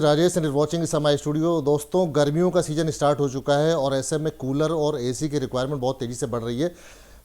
Rajesh and watching समय studio. दोस्तों, गर्मियों का सीज़न स्टार्ट हो चुका है और ऐसे में कूलर और एसी की रिक्वायरमेंट बहुत तेज़ी से बढ़ रही है।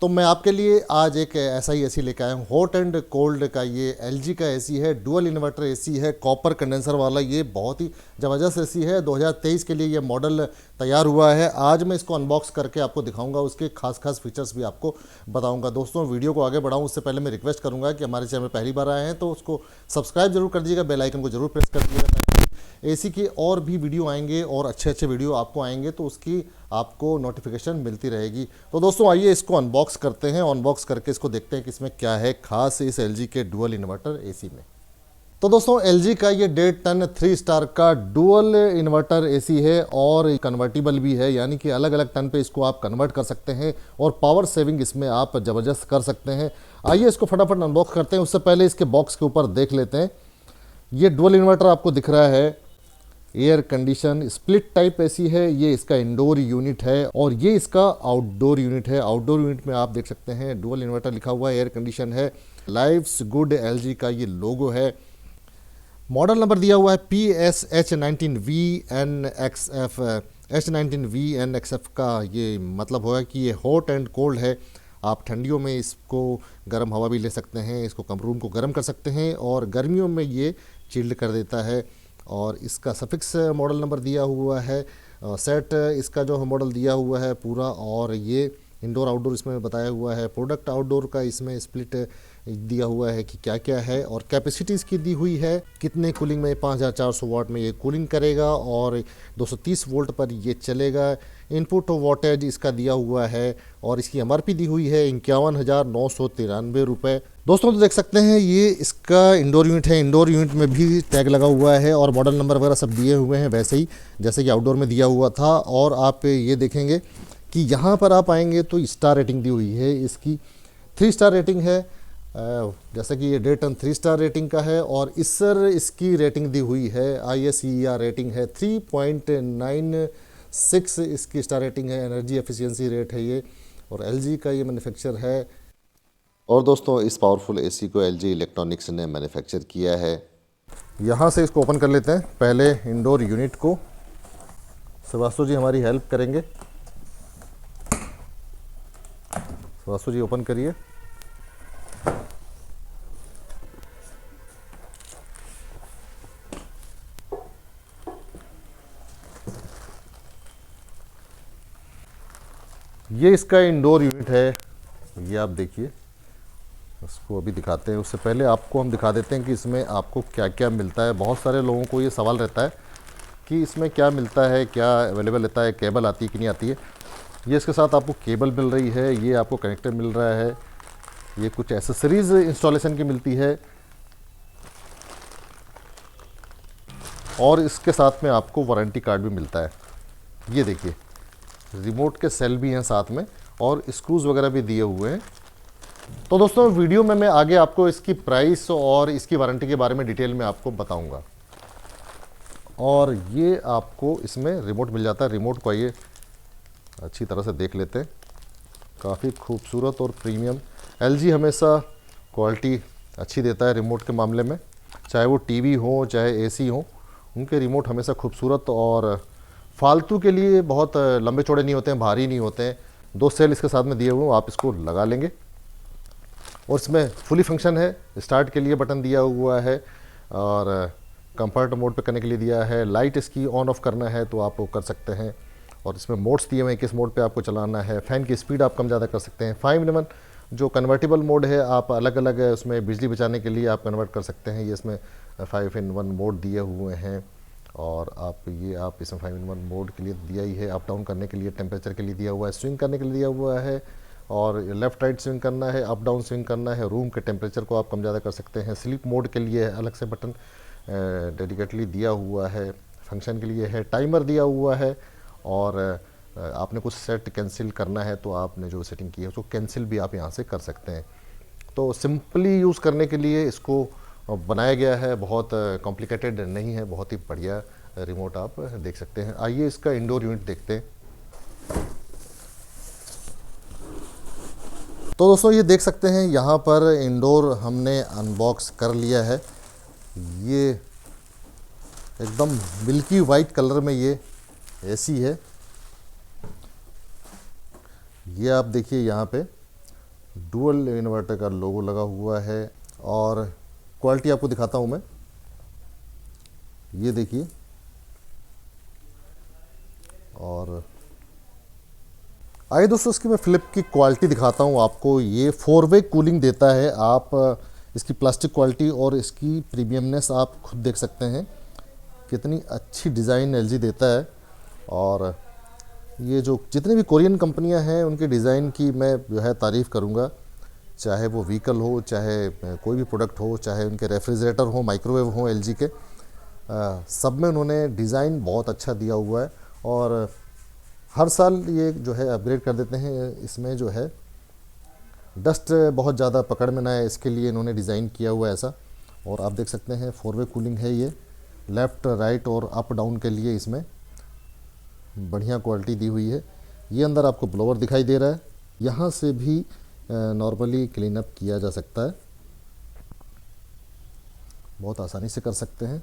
तो मैं आपके लिए आज एक ऐसा ही एसी लेकर आया हूँ। हॉट एंड कोल्ड का ये एलजी का एसी है, डुअल इन्वर्टर एसी है, कॉपर कंडेंसर वाला। ये बहुत ही ज़बरदस्त एसी है। 2023 के लिए ये मॉडल तैयार हुआ है। आज मैं इसको अनबॉक्स करके आपको दिखाऊंगा, उसके खास फीचर्स भी आपको बताऊंगा। दोस्तों, वीडियो को आगे बढ़ाऊं उससे पहले मैं रिक्वेस्ट करूंगा कि हमारे चैनल में पहली बार आए हैं तो उसको सब्सक्राइब जरूर कर दीजिएगा, बेल आइकन को जरूर प्रेस कर दीजिएगा, एसी के और भी वीडियो आएंगे और अच्छे वीडियो आपको आएंगे तो उसकी आपको नोटिफिकेशन मिलती रहेगी। तो दोस्तों, आइए इसको अनबॉक्स करते हैं। अनबॉक्स करके इसको देखते हैं कि इसमें क्या है खास इस एलजी के डुअल इन्वर्टर एसी में। तो दोस्तों, एलजी का ये 1.5 टन 3 स्टार का डुअल इन्वर्टर एसी है और कन्वर्टिबल भी है, यानी कि अलग अलग टन पे इसको आप कन्वर्ट कर सकते हैं और पावर सेविंग इसमें आप ज़बरदस्त कर सकते हैं। आइए इसको फटाफट अनबॉक्स करते हैं। उससे पहले इसके बॉक्स के ऊपर देख लेते हैं। ये डुअल इन्वर्टर आपको दिख रहा है, air condition split type AC है। ये इसका इंडोर यूनिट है और ये इसका आउटडोर यूनिट है। आउटडोर यूनिट में आप देख सकते हैं डुअल इन्वर्टर लिखा हुआ है, एयर कंडीशन है, लाइफ्स गुड एलजी का ये लोगो है। मॉडल नंबर दिया हुआ है PSH19VNXF। H19VNXF का ये मतलब होगा कि ये हॉट एंड कोल्ड है। आप ठंडियों में इसको गर्म हवा भी ले सकते हैं, इसको कम रूम को गर्म कर सकते हैं, और गर्मियों में ये चिल्ड कर देता है। और इसका सफिक्स मॉडल नंबर दिया हुआ है, सेट इसका जो मॉडल दिया हुआ है पूरा, और ये इंडोर आउटडोर इसमें बताया हुआ है। प्रोडक्ट आउटडोर का इसमें स्प्लिट दिया हुआ है कि क्या क्या है, और कैपेसिटी इसकी दी हुई है कितने कूलिंग में 5400 वाट में ये कूलिंग करेगा और 230 वोल्ट पर ये चलेगा। इनपुट वोल्टेज इसका दिया हुआ है और इसकी एमआरपी दी हुई है 51,993 रुपये। दोस्तों, तो देख सकते हैं ये इसका इंडोर यूनिट है। इंडोर यूनिट में भी टैग लगा हुआ है और मॉडल नंबर वगैरह सब दिए हुए हैं वैसे ही जैसे कि आउटडोर में दिया हुआ था। और आप ये देखेंगे कि यहाँ पर आप आएंगे तो स्टार रेटिंग दी हुई है, इसकी 3 स्टार रेटिंग है। जैसा कि ये 1.5 टन 3 स्टार रेटिंग का है और इसकी रेटिंग दी हुई है, ISER रेटिंग है 3.96 इसकी स्टार रेटिंग है। एनर्जी एफिशिएंसी रेट है ये, और एलजी का ये मैन्युफैक्चर है। और दोस्तों, इस पावरफुल एसी को एलजी इलेक्ट्रॉनिक्स ने मैन्युफैक्चर किया है। यहाँ से इसको ओपन कर लेते हैं। पहले इंडोर यूनिट को श्रीवास्तव जी हमारी हेल्प करेंगे। श्रीवास्तव जी ओपन करिए। ये इसका इंडोर यूनिट है, ये आप देखिए। इसको अभी दिखाते हैं, उससे पहले आपको हम दिखा देते हैं कि इसमें आपको क्या क्या मिलता है। बहुत सारे लोगों को ये सवाल रहता है कि इसमें क्या मिलता है, क्या अवेलेबल रहता है, केबल आती है कि नहीं आती है। ये इसके साथ आपको केबल मिल रही है, ये आपको कनेक्टर मिल रहा है, ये कुछ एसेसरीज़ इंस्टॉलेशन की मिलती है, और इसके साथ में आपको वारंटी कार्ड भी मिलता है। ये देखिए, रिमोट के सेल भी हैं साथ में और स्क्रूज वगैरह भी दिए हुए हैं। तो दोस्तों, वीडियो में मैं आगे आपको इसकी प्राइस और इसकी वारंटी के बारे में डिटेल में आपको बताऊंगा। और ये आपको इसमें रिमोट मिल जाता है। रिमोट को आइए अच्छी तरह से देख लेते हैं। काफ़ी खूबसूरत और प्रीमियम। एलजी हमेशा क्वालिटी अच्छी देता है रिमोट के मामले में, चाहे वो टीवी हो चाहे एसी हो, उनके रिमोट हमेशा खूबसूरत और फालतू के लिए बहुत लंबे चौड़े नहीं होते हैं, भारी नहीं होते हैं। 2 सेल इसके साथ में दिए हुए हैं, आप इसको लगा लेंगे। और इसमें फुली फंक्शन है, स्टार्ट के लिए बटन दिया हुआ है और कंफर्ट मोड पे करने के लिए दिया है। लाइट इसकी ऑन ऑफ करना है तो आप वो कर सकते हैं। और इसमें मोड्स दिए हुए हैं, किस मोड पे आपको चलाना है। फ़ैन की स्पीड आप कम ज़्यादा कर सकते हैं। 5-in-1 जो कन्वर्टिबल मोड है, आप अलग अलग उसमें बिजली बचाने के लिए आप कन्वर्ट कर सकते हैं। ये इसमें 5-in-1 मोड दिए हुए हैं, और आप इसमें 5-in-1 मोड के लिए दिया ही है। अप डाउन करने के लिए, टेम्परेचर के लिए दिया हुआ है, स्विंग करने के लिए दिया हुआ है, और लेफ़्ट राइट स्विंग करना है, अप डाउन स्विंग करना है। रूम के टेम्परेचर को आप कम ज़्यादा कर सकते हैं। स्लीप मोड के लिए अलग से बटन डेडिकेटली दिया हुआ है। फंक्शन के लिए है, टाइमर दिया हुआ है, और आपने कुछ सेट कैंसिल करना है तो आपने जो सेटिंग की है उसको कैंसिल भी आप यहाँ से कर सकते हैं। तो सिंपली यूज़ करने के लिए इसको बनाया गया है, बहुत कॉम्प्लिकेटेड नहीं है, बहुत ही बढ़िया रिमोट आप देख सकते हैं। आइए इसका इंडोर यूनिट देखते हैं। तो दोस्तों, ये देख सकते हैं यहाँ पर इंडोर हमने अनबॉक्स कर लिया है। ये एकदम मिल्की वाइट कलर में ये एसी है। ये आप देखिए यहाँ पे डुअल इन्वर्टर का लोगो लगा हुआ है। और क्वालिटी आपको दिखाता हूँ मैं, ये देखिए। और आइए दोस्तों, इसकी मैं फ्लिप की क्वालिटी दिखाता हूँ आपको। ये 4 वे कूलिंग देता है। आप इसकी प्लास्टिक क्वालिटी और इसकी प्रीमियमनेस आप खुद देख सकते हैं, कितनी अच्छी डिज़ाइन एलजी देता है। और ये जो जितनी भी कोरियन कंपनियां हैं उनके डिज़ाइन की मैं जो है तारीफ़ करूंगा, चाहे वो व्हीकल हो, चाहे कोई भी प्रोडक्ट हो, चाहे उनके रेफ्रिजरेटर हो, माइक्रोवेव हो एलजी के, सब में उन्होंने डिज़ाइन बहुत अच्छा दिया हुआ है। और हर साल ये जो है अपग्रेड कर देते हैं। इसमें जो है डस्ट बहुत ज़्यादा पकड़ में ना है, इसके लिए इन्होंने डिज़ाइन किया हुआ है ऐसा। और आप देख सकते हैं 4 वे कूलिंग है ये, लेफ़्ट राइट और अप डाउन के लिए इसमें बढ़िया क्वालिटी दी हुई है। ये अंदर आपको ब्लोअर दिखाई दे रहा है, यहाँ से भी नॉर्मली क्लीन अप किया जा सकता है, बहुत आसानी से कर सकते हैं।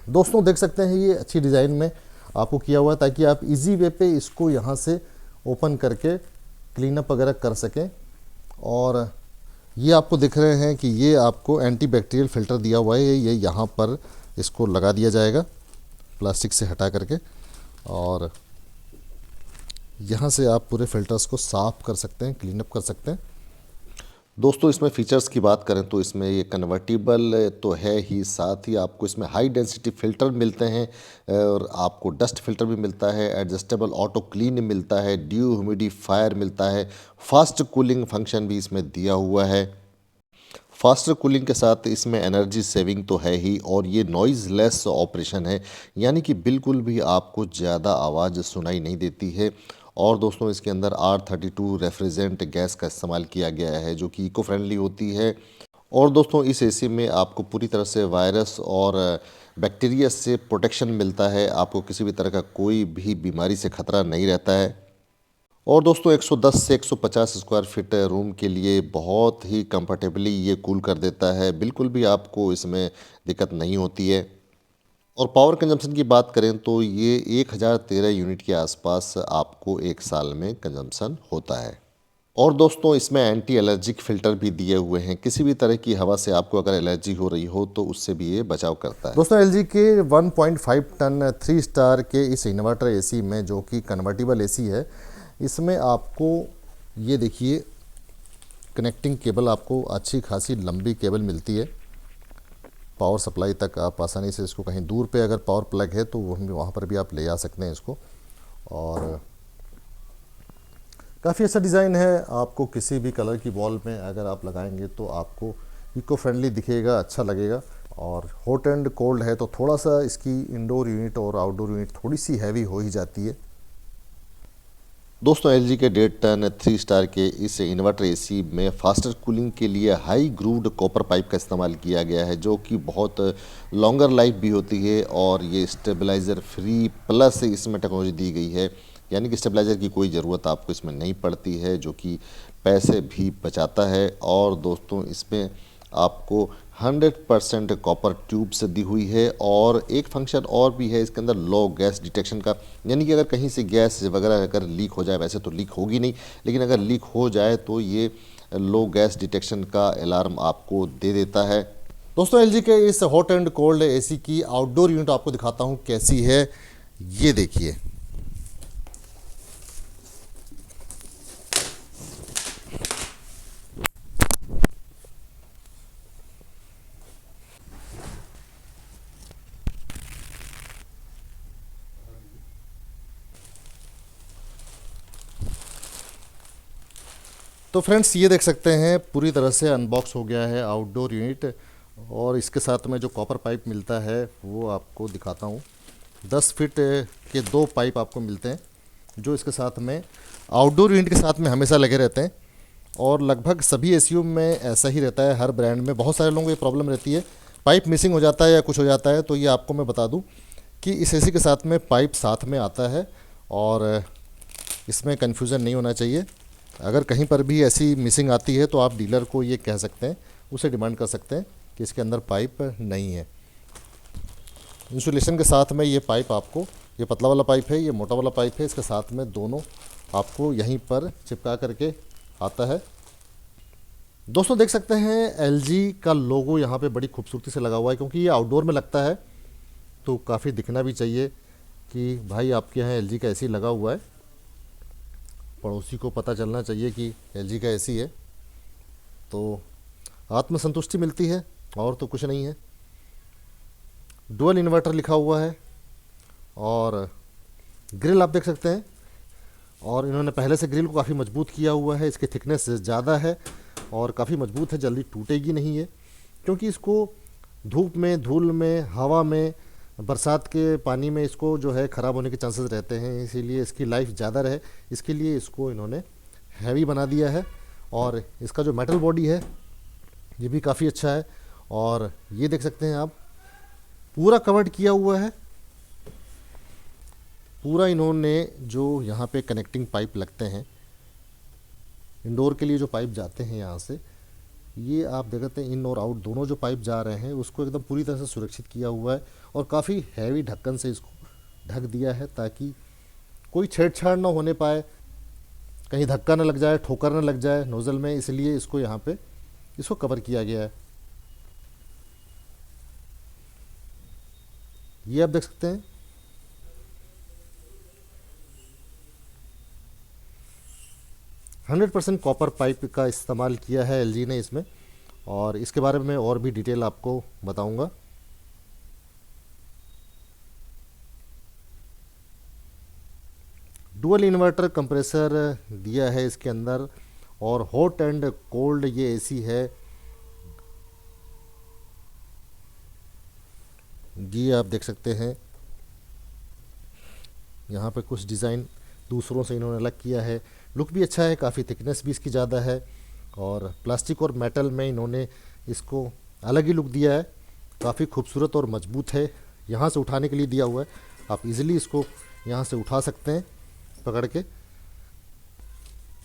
दोस्तों देख सकते हैं ये अच्छी डिज़ाइन में आपको किया हुआ है, ताकि आप इजी वे पे इसको यहाँ से ओपन करके क्लीन अप वगैरह कर सकें। और ये आपको दिख रहे हैं कि ये आपको एंटी बैक्टीरियल फ़िल्टर दिया हुआ है। ये यहाँ पर इसको लगा दिया जाएगा प्लास्टिक से हटा करके, और यहाँ से आप पूरे फ़िल्टर्स को साफ़ कर सकते हैं, क्लीन अप कर सकते हैं। दोस्तों इसमें फ़ीचर्स की बात करें तो इसमें ये कन्वर्टिबल तो है ही, साथ ही आपको इसमें हाई डेंसिटी फ़िल्टर मिलते हैं, और आपको डस्ट फ़िल्टर भी मिलता है, एडजस्टेबल ऑटो क्लीन मिलता है, ड्यू ह्यूमिडिफायर मिलता है, फास्ट कूलिंग फंक्शन भी इसमें दिया हुआ है। फास्टर कूलिंग के साथ इसमें एनर्जी सेविंग तो है ही, और ये नॉइज़ लेस ऑपरेशन है, यानी कि बिल्कुल भी आपको ज़्यादा आवाज़ सुनाई नहीं देती है। और दोस्तों इसके अंदर R32 रेफ्रिजरेंट गैस का इस्तेमाल किया गया है, जो कि इको फ्रेंडली होती है। और दोस्तों इस एसी में आपको पूरी तरह से वायरस और बैक्टीरिया से प्रोटेक्शन मिलता है, आपको किसी भी तरह का कोई भी बीमारी से खतरा नहीं रहता है। और दोस्तों 110 से 150 स्क्वायर फीट रूम के लिए बहुत ही कंफर्टेबली ये कूल कर देता है, बिल्कुल भी आपको इसमें दिक्कत नहीं होती है। और पावर कंजम्पशन की बात करें तो ये 1013 यूनिट के आसपास आपको एक साल में कंजम्पशन होता है। और दोस्तों इसमें एंटी एलर्जिक फ़िल्टर भी दिए हुए हैं, किसी भी तरह की हवा से आपको अगर एलर्जी हो रही हो तो उससे भी ये बचाव करता है। दोस्तों एलजी के 1.5 टन 3 स्टार के इस इन्वर्टर एसी में, जो कि कन्वर्टिबल एसी है, इसमें आपको ये देखिए कनेक्टिंग केबल, आपको अच्छी खासी लंबी केबल मिलती है पावर सप्लाई तक। आप आसानी से इसको कहीं दूर पे अगर पावर प्लग है तो वहाँ पर भी आप ले जा सकते हैं इसको। और काफ़ी अच्छा डिज़ाइन है, आपको किसी भी कलर की वॉल में अगर आप लगाएंगे तो आपको इको फ्रेंडली दिखेगा, अच्छा लगेगा। और हॉट एंड कोल्ड है तो थोड़ा सा इसकी इंडोर यूनिट और आउटडोर यूनिट थोड़ी सी हैवी हो ही जाती है। दोस्तों एलजी के 1.5 टन 3 स्टार के इस इन्वर्टर एसी में फास्टर कूलिंग के लिए हाई ग्रूव्ड कॉपर पाइप का इस्तेमाल किया गया है, जो कि बहुत लॉन्गर लाइफ भी होती है। और ये स्टेबलाइज़र फ्री प्लस इसमें टेक्नोलॉजी दी गई है, यानी कि स्टेबलाइज़र की कोई ज़रूरत आपको इसमें नहीं पड़ती है, जो कि पैसे भी बचाता है। और दोस्तों इसमें आपको 100% कॉपर ट्यूब से दी हुई है। और एक फंक्शन और भी है इसके अंदर, लो गैस डिटेक्शन का, यानी कि अगर कहीं से गैस वगैरह अगर लीक हो जाए, वैसे तो लीक होगी नहीं, लेकिन अगर लीक हो जाए तो ये लो गैस डिटेक्शन का अलार्म आपको दे देता है। दोस्तों एलजी के इस हॉट एंड कोल्ड एसी की आउटडोर यूनिट आपको दिखाता हूँ कैसी है, ये देखिए। तो फ्रेंड्स ये देख सकते हैं पूरी तरह से अनबॉक्स हो गया है आउटडोर यूनिट। और इसके साथ में जो कॉपर पाइप मिलता है वो आपको दिखाता हूँ। 10 फीट के 2 पाइप आपको मिलते हैं, जो इसके साथ में आउटडोर यूनिट के साथ में हमेशा लगे रहते हैं। और लगभग सभी एसीयू में ऐसा ही रहता है, हर ब्रांड में। बहुत सारे लोगों को ये प्रॉब्लम रहती है, पाइप मिसिंग हो जाता है या कुछ हो जाता है। तो ये आपको मैं बता दूँ कि इस एसी के साथ में पाइप साथ में आता है, और इसमें कन्फ्यूज़न नहीं होना चाहिए। अगर कहीं पर भी ऐसी मिसिंग आती है तो आप डीलर को ये कह सकते हैं, उसे डिमांड कर सकते हैं कि इसके अंदर पाइप नहीं है। इंसुलेशन के साथ में ये पाइप आपको, ये पतला वाला पाइप है, ये मोटा वाला पाइप है, इसके साथ में दोनों आपको यहीं पर चिपका करके आता है। दोस्तों देख सकते हैं LG का लोगो यहाँ पे बड़ी खूबसूरती से लगा हुआ है, क्योंकि ये आउटडोर में लगता है तो काफ़ी दिखना भी चाहिए कि भाई आपके यहाँ LG का AC लगा हुआ है, पड़ोसी को पता चलना चाहिए कि LG का AC है, तो आत्मसंतुष्टि मिलती है और तो कुछ नहीं है। डुअल इन्वर्टर लिखा हुआ है और ग्रिल आप देख सकते हैं, और इन्होंने पहले से ग्रिल को काफ़ी मजबूत किया हुआ है, इसकी थिकनेस ज़्यादा है और काफ़ी मजबूत है, जल्दी टूटेगी नहीं है, क्योंकि इसको धूप में, धूल में, हवा में, बरसात के पानी में इसको जो है ख़राब होने के चांसेस रहते हैं, इसीलिए इसकी लाइफ ज़्यादा रहे इसके लिए इसको इन्होंने हैवी बना दिया है। और इसका जो मेटल बॉडी है ये भी काफ़ी अच्छा है, और ये देख सकते हैं आप पूरा कवर्ड किया हुआ है। पूरा इन्होंने जो यहाँ पे कनेक्टिंग पाइप लगते हैं, इंडोर के लिए जो पाइप जाते हैं यहाँ से, ये आप देख सकते हैं इन और आउट दोनों जो पाइप जा रहे हैं उसको एकदम पूरी तरह से सुरक्षित किया हुआ है, और काफ़ी हैवी ढक्कन से इसको ढक दिया है ताकि कोई छेड़छाड़ ना होने पाए, कहीं धक्का ना लग जाए, ठोकर ना लग जाए नोज़ल में, इसलिए इसको यहाँ पे इसको कवर किया गया है। ये आप देख सकते हैं 100% कॉपर पाइप का इस्तेमाल किया है LG ने इसमें, और इसके बारे में और भी डिटेल आपको बताऊंगा। डुअल इन्वर्टर कंप्रेसर दिया है इसके अंदर, और हॉट एंड कोल्ड ये AC है। ये आप देख सकते हैं यहाँ पे कुछ डिज़ाइन दूसरों से इन्होंने अलग किया है, लुक भी अच्छा है, काफ़ी थिकनेस भी इसकी ज़्यादा है, और प्लास्टिक और मेटल में इन्होंने इसको अलग ही लुक दिया है, काफ़ी खूबसूरत और मजबूत है। यहाँ से उठाने के लिए दिया हुआ है, आप इजीली इसको यहाँ से उठा सकते हैं पकड़ के।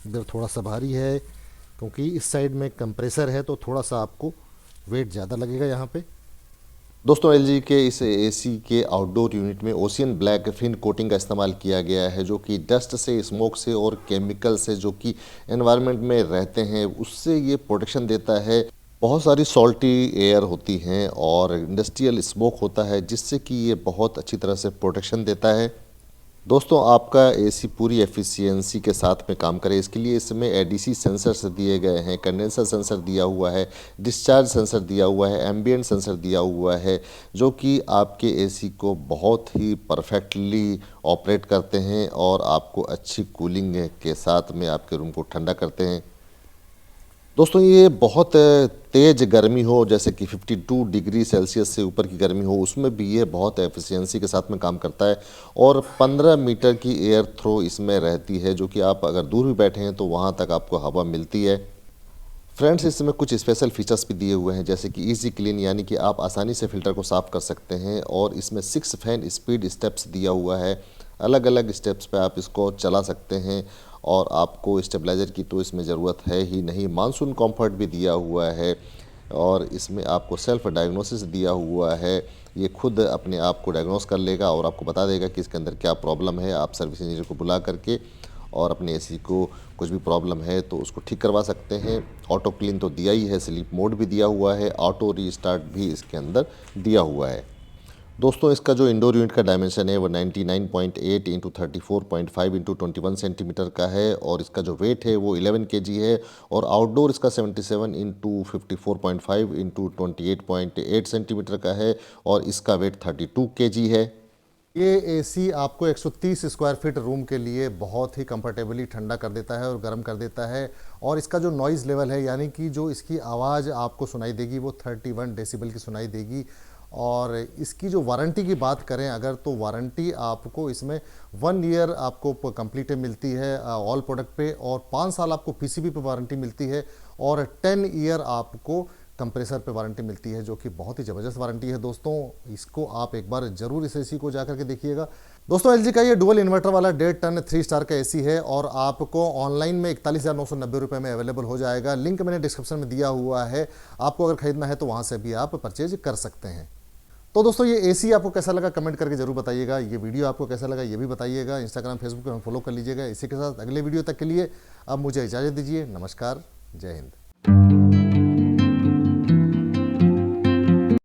इधर थोड़ा सा भारी है क्योंकि इस साइड में कंप्रेसर है, तो थोड़ा सा आपको वेट ज़्यादा लगेगा यहाँ पे। दोस्तों LG के इस AC के आउटडोर यूनिट में ओशियन ब्लैक फिन कोटिंग का इस्तेमाल किया गया है, जो कि डस्ट से, स्मोक से और केमिकल से जो कि एनवायरनमेंट में रहते हैं उससे ये प्रोटेक्शन देता है। बहुत सारी सॉल्टी एयर होती हैं और इंडस्ट्रियल स्मोक होता है, जिससे कि ये बहुत अच्छी तरह से प्रोटेक्शन देता है। दोस्तों आपका AC पूरी एफिशिएंसी के साथ में काम करे, इसके लिए इसमें ADC सेंसर्स दिए गए हैं, कंडेंसर सेंसर दिया हुआ है, डिस्चार्ज सेंसर दिया हुआ है, एम्बिएंट सेंसर दिया हुआ है, जो कि आपके AC को बहुत ही परफेक्टली ऑपरेट करते हैं और आपको अच्छी कूलिंग के साथ में आपके रूम को ठंडा करते हैं। दोस्तों ये बहुत तेज़ गर्मी हो, जैसे कि 52 डिग्री सेल्सियस से ऊपर की गर्मी हो, उसमें भी ये बहुत एफिशिएंसी के साथ में काम करता है, और 15 मीटर की एयर थ्रो इसमें रहती है, जो कि आप अगर दूर भी बैठे हैं तो वहाँ तक आपको हवा मिलती है। फ्रेंड्स इसमें कुछ स्पेशल फीचर्स भी दिए हुए हैं, जैसे कि इजी क्लीन, यानी कि आप आसानी से फ़िल्टर को साफ़ कर सकते हैं, और इसमें 6 फैन स्पीड स्टेप्स दिया हुआ है, अलग अलग स्टेप्स पे आप इसको चला सकते हैं, और आपको स्टेबलाइज़र की तो इसमें ज़रूरत है ही नहीं। मानसून कंफर्ट भी दिया हुआ है, और इसमें आपको सेल्फ डायग्नोसिस दिया हुआ है, ये खुद अपने आप को डायग्नोस कर लेगा और आपको बता देगा कि इसके अंदर क्या प्रॉब्लम है। आप सर्विस इंजीनियर को बुला करके और अपने AC को कुछ भी प्रॉब्लम है तो उसको ठीक करवा सकते हैं। ऑटो क्लीन तो दिया ही है, स्लीप मोड भी दिया हुआ है, ऑटो रीस्टार्ट भी इसके अंदर दिया हुआ है। दोस्तों इसका जो इंडोर यूनिट का डायमेंशन है वो 99.8 इंटू 34.5 इंटू 21 सेंटीमीटर का है, और इसका जो वेट है वो 11 kg है, और आउटडोर इसका 77 इंटू 54.5 इंटू 28.8 सेंटीमीटर का है, और इसका वेट 32 kg है। ये AC आपको 130 स्क्वायर फीट रूम के लिए बहुत ही कंफर्टेबली ठंडा कर देता है और गर्म कर देता है, और इसका जो नॉइज़ लेवल है, यानी कि जो इसकी आवाज़ आपको सुनाई देगी वो 31 डेसिबल की सुनाई देगी। और इसकी जो वारंटी की बात करें अगर, तो वारंटी आपको इसमें 1 ईयर आपको कंप्लीट मिलती है ऑल प्रोडक्ट पे, और 5 साल आपको PCB पे वारंटी मिलती है, और 10 ईयर आपको कंप्रेसर पे वारंटी मिलती है, जो कि बहुत ही ज़बरदस्त वारंटी है। दोस्तों इसको आप एक बार ज़रूर इस AC को जा कर के देखिएगा। दोस्तों एलजी का ये डुअल इन्वर्टर वाला 1.5 टन 3 स्टार का एसी है और आपको ऑनलाइन में 41,990 रुपये में अवेलेबल हो जाएगा। लिंक मैंने डिस्क्रिप्शन में दिया हुआ है, आपको अगर खरीदना है तो वहाँ से भी आप परचेज कर सकते हैं। तो दोस्तों ये एसी आपको कैसा लगा कमेंट करके जरूर बताइएगा। ये वीडियो आपको कैसा लगा ये भी बताइएगा। इंस्टाग्राम फेसबुक पर फॉलो कर लीजिएगा। इसी के साथ अगले वीडियो तक के लिए अब मुझे इजाज़त दीजिए। नमस्कार, जय हिंद।